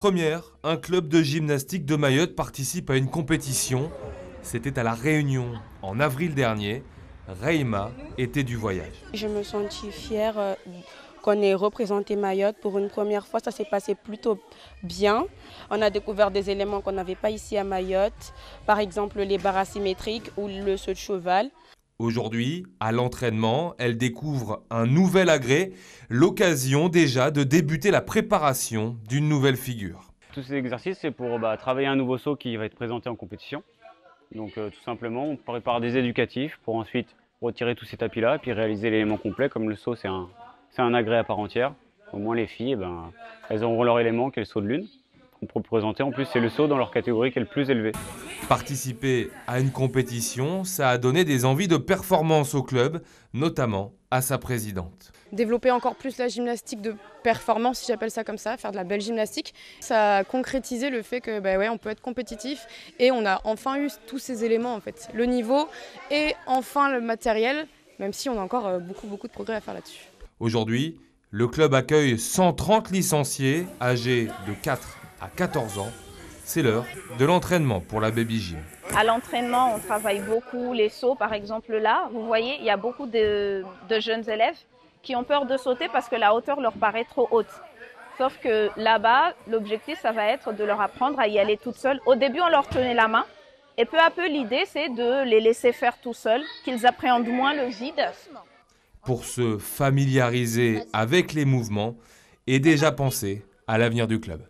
Première, un club de gymnastique de Mayotte participe à une compétition. C'était à La Réunion en avril dernier. Rayma était du voyage. Je me sentis fière qu'on ait représenté Mayotte pour une première fois. Ça s'est passé plutôt bien. On a découvert des éléments qu'on n'avait pas ici à Mayotte. Par exemple, les barres asymétriques ou le saut de cheval. Aujourd'hui, à l'entraînement, elle découvre un nouvel agrès, l'occasion déjà de débuter la préparation d'une nouvelle figure. Tous ces exercices, c'est pour travailler un nouveau saut qui va être présenté en compétition. Donc tout simplement, on prépare des éducatifs pour ensuite retirer tous ces tapis-là et puis réaliser l'élément complet. Comme le saut, c'est un agrès à part entière. Au moins les filles, elles auront leur élément qui est le saut de lune. On peut présenter, en plus c'est le saut dans leur catégorie qui est le plus élevé. Participer à une compétition, ça a donné des envies de performance au club, notamment à sa présidente. Développer encore plus la gymnastique de performance, si j'appelle ça comme ça, faire de la belle gymnastique. Ça a concrétisé le fait que on peut être compétitif et on a enfin eu tous ces éléments en fait. Le niveau et enfin le matériel, même si on a encore beaucoup de progrès à faire là-dessus. Aujourd'hui, le club accueille 130 licenciés âgés de 4 à 14 ans. C'est l'heure de l'entraînement pour la Baby Gym. À l'entraînement, on travaille beaucoup les sauts, par exemple là. Vous voyez, il y a beaucoup de jeunes élèves qui ont peur de sauter parce que la hauteur leur paraît trop haute. Sauf que là-bas, l'objectif, ça va être de leur apprendre à y aller toute seule. Au début, on leur tenait la main. Et peu à peu, l'idée, c'est de les laisser faire tout seuls, qu'ils appréhendent moins le vide. Pour se familiariser avec les mouvements et déjà penser à l'avenir du club.